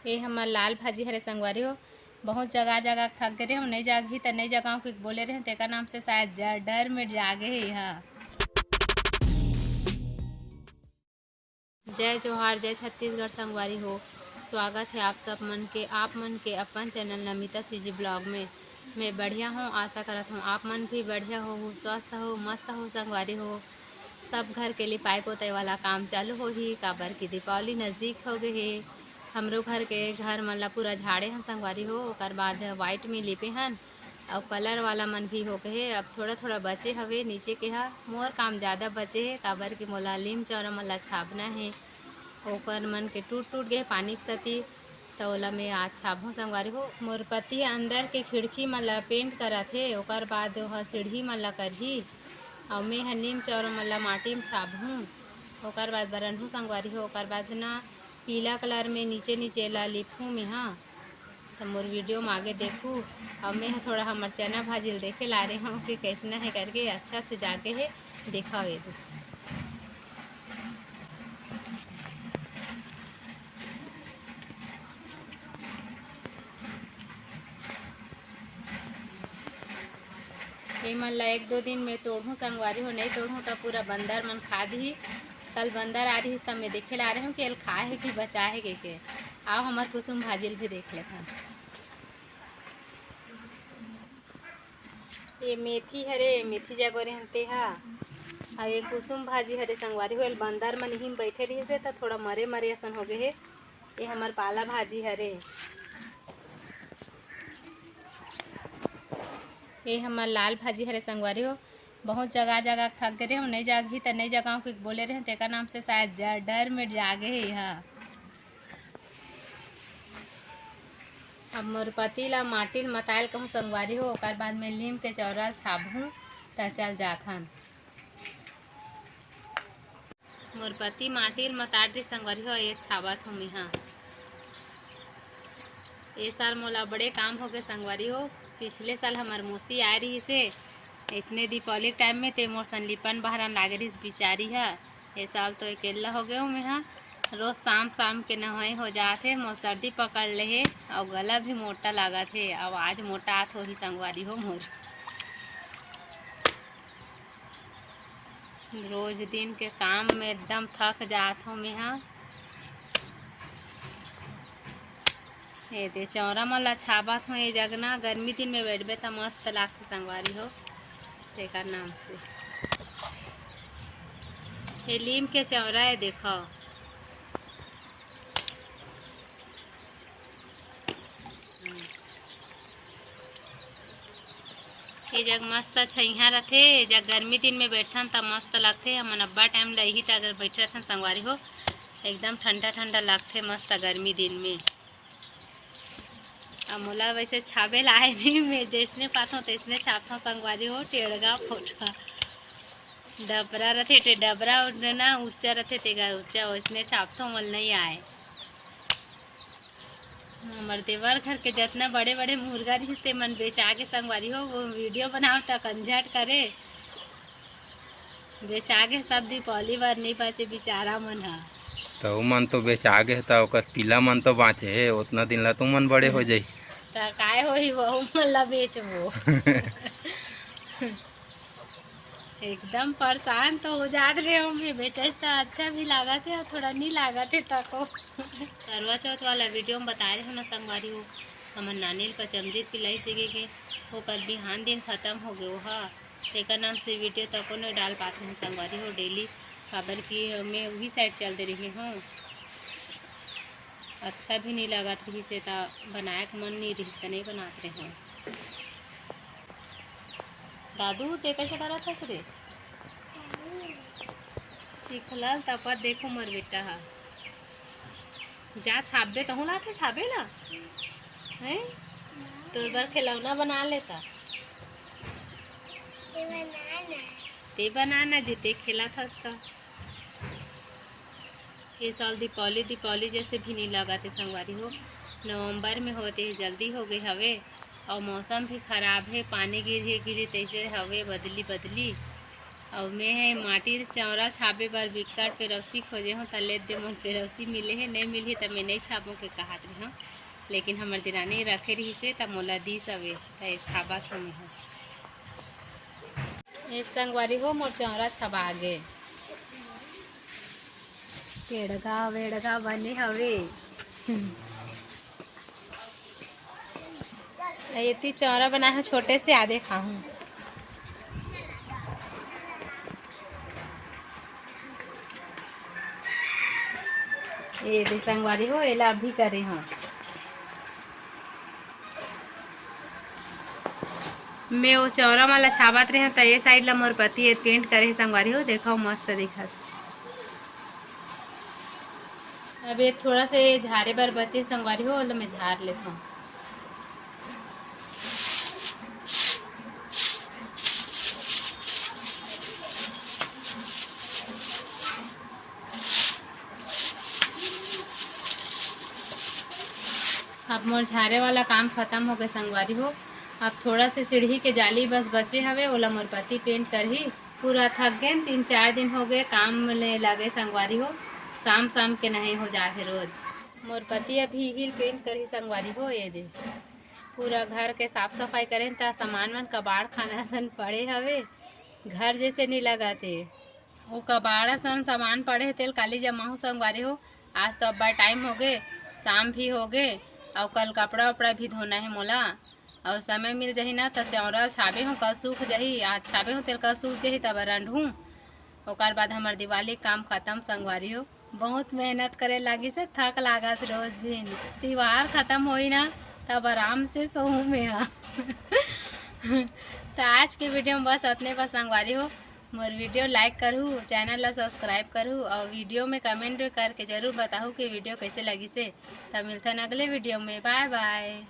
ये हमार लाल भाजी हरे संगवारी हो। बहुत जगह जगह थक गए हम नहीं जागी तो नहीं जगह कुछ बोले रहे तेका नाम से शायद डर में जागे ही है। जय जोहार जय छत्तीसगढ़ संगवारी हो। स्वागत है आप मन के अपन चैनल नमिता सीजी ब्लॉग में। मैं बढ़िया हूँ, आशा करत हूँ आप मन भी बढ़िया हो, स्वस्थ हो, मस्त हो संगवारी हो। सब घर के लिपाई पोताई वाला काम चालू हो ही काबर की दीपावली नज़दीक हो गए है। हमरो घर मन ला पूरा झाड़े हन संगवारी हो। ओकर बाद वाइट में लिपे हन और कलर वाला मन भी हो गए। अब थोड़ा थोड़ा बचे हवे नीचे के हा। मोर काम ज़्यादा बचे है काबर की मोला लीम चौरा मन ला छापना है। ओकर मन के टूट टूट गए पानी के सती तो ओला मैं आज छापहूँ संगवारी हो। मोर पति अंदर के खिड़की मन ला पेंट करत हे। ओकर बाद ओह सीढ़ी मन ला करही और मैं ह नीम चौरा मन ला माटी में छापहूँ। ओकर बाद बरनहूँ संगवारी हो। ओकर बाद ना पीला कलर में नीचे नीचे ला लिपहूँ मैं हाँ। तो मोर वीडियो में आगे देखूँ और मैं थोड़ा हमार चना भाजी देखे ला रही हूँ कि कैसना है करके अच्छा से जाके है देखा हुए। ये मन ला एक दो दिन में तोड़ूँ संगवारी हो, नहीं तोड़ूँ तो पूरा बंदर मन खा दी। कल बंदर आ रही तब मैं देखे ला रही हूँ कि खाए है कि बचा है के आओ हमार कुसुम भाजिल भी देख लेता। ये मेथी हरे मेथी जगोरे हनते हा और ये कुसुम भाजी हरे संगवारी हो। बंदर मन ही बैठे रही से तो थोड़ा मरे मरे असन हो गए है। ये हमार पाला भाजी हरे। ये हमार लाल भाजी हरे संगवारी हो। बहुत जगह जगह थक गए हम नहीं जागी तो नहीं जगह कुछ बोले रहे तेका नाम से शायद डर में जागे ही है। अब मोर पति ला माटी मतायल कहूँ संगवारी हो। ओकर बाद में लीम के चौरा छाबहूँ तो चल जाथन। मोर पति माटी मताड़ दी संगवारी हो। ये छाबत हूँ मैं। ये साल मोला बड़े काम हो गए संगवारी हो। पिछले साल हमार मौसी आ रही से इसने दीपावली टाइम में ते मोर संलीपन बहरान लागे रही बिचारी है। ये साल तो अकेला हो गया हूँ मैं हाँ। रोज शाम शाम के नहाए हो जाते मोर सर्दी पकड़ ले है और गला भी मोटा लागत है। अब आज मोटा आत हो ही संगवारी हो मोर। रोज दिन के काम में एकदम थक जात हूँ मैं हाँ। ये दे चौरा मन ला छाबत हूँ। ये जगना गर्मी दिन में बैठबे तो मस्त लागते संगवारी हो तेकर नाम से। ये लीम के चौरा है देखो। ये जग मस्त छइहा रथे। जग गर्मी दिन में बैठन तब मस्त लगथे। हमन अब्बा टाइम रही तो अगर बैठे रहन संगवारी हो एकदम ठंडा ठंडा लगथे मस्त गर्मी दिन में। अब मोला वैसे छाबे लाए नहीं, मैं जैसने पाथों तैसने छापथों संगवारी हो। टेढ़गा फोटगा डबरा रथे टे डबरा ना ऊंचा रथे तेगा ऊंचा वैसने छापथों मोल नहीं आए। हमार देवर घर के जितना बड़े बड़े मुर्गा रही ते मन बेचा के संगवारी हो। वो वीडियो बनाओ तक कंझट करे बेचा के सब दीपावली बार नहीं बचे बेचारा मन हा। तो मन तो बेचा गे तो ओकर पिला मन तो बाँचे है उतना दिन ला तू मन बड़े हो जाई। तो काय हो ही वहू मन ला बेचबो। एकदम परेशान तो हो जात रहे होंगे। बेचस तो अच्छा भी लागत है और थोड़ा नहीं लागत है तको। करवा चौथ वाला वीडियो में बता रहे हो ना संगवारी हो। हमार नानी का चमरीत पिलाई सीखे के होकर बिहान दिन ख़त्म हो गए हा। तेकर नाम से वीडियो तको नहीं डाल पाते हैं संगवारी हो डेली काबर की मैं वही साइड चलते रही हूँ। अच्छा भी नहीं लगत रही से तो बनाए के मन नहीं रही तो नहीं बनाते रहे। दादू ते कैसे करत हस रे सीखल तब देखो मोर बेटा हा जा छापबे कहूँ लाते छापे ना है तो बार खिलौना बना लेता ते बनाना जीते खेला था उसका। ये साल दीपावली दीपावली जैसे भी नहीं लगा थे संगवारी हो। नवंबर में होते ही जल्दी हो गई हवे और मौसम भी खराब है। पानी गिरी तैसे हवे बदली बदली और मैं है माटी चौरा छापे बर बिकट पेरौसी खोजे हूँ तले जो मन पेरौसी मिले है नहीं मिली तब मैं नहीं छापो के कहत रही हूँ, लेकिन हमर दिरानी रखे रही से तब मोला दी सवे छापा के मैं हो ये संगवारी हो मोर चौरा छपा गे केड़गा वेड़गा बने हवे इतनी चौरा बना है छोटे से आधे खाऊं। ये दे संगवारी हो एला अभी करे हो मैं वो चौरा वाला छापत रहे तो ये साइड ला मोर पति ये पेंट करे संगवारी हो देखो मस्त दिखत। अब ये थोड़ा से झारे बर बचे संगवारी हो मैं झार लेता हूँ। अब मोर झारे वाला काम खत्म हो गए संगवारी हो। अब थोड़ा से सीढ़ी के जाली बस बचे हवे ओला मोर पति पेंट कर ही पूरा थक गए 3-4 दिन हो गए काम ले लगे संगवारी हो शाम शाम के नहीं हो जाते रोज मोर पति अभी हिल पेंट कर ही संगवारी हो। ये दे पूरा घर के साफ सफाई करें ता सामान मन कबाड़ खाना सन पड़े हवे घर जैसे नहीं लगाते वो कबाड़ा सन सामान पड़े तेल काली जमा हो संगवारी हो। आज तो अब टाइम हो गए शाम भी हो गए और कल कपड़ा वपड़ा भी धोना है मोला और समय मिल जाही ना तो चौरा छाबे हो कल सूख जाही आज छाबे हो तेल कल सूख जाही तब रंढूँ ओकर बाद हमार दिवाली काम खत्म संगवारी हो। बहुत मेहनत करे लगी से थक लागत रोज दिन त्योहार खत्म होई ना तब आराम से सोऊं में हा तो आज के वीडियो में बस अपने बस संगवारी हो मोर वीडियो लाइक करूँ चैनल ला सब्सक्राइब करूँ और वीडियो में कमेंट करके जरूर बताऊँ कि वीडियो कैसे लगी से। तब मिलते हैं अगले वीडियो में बाय बाय।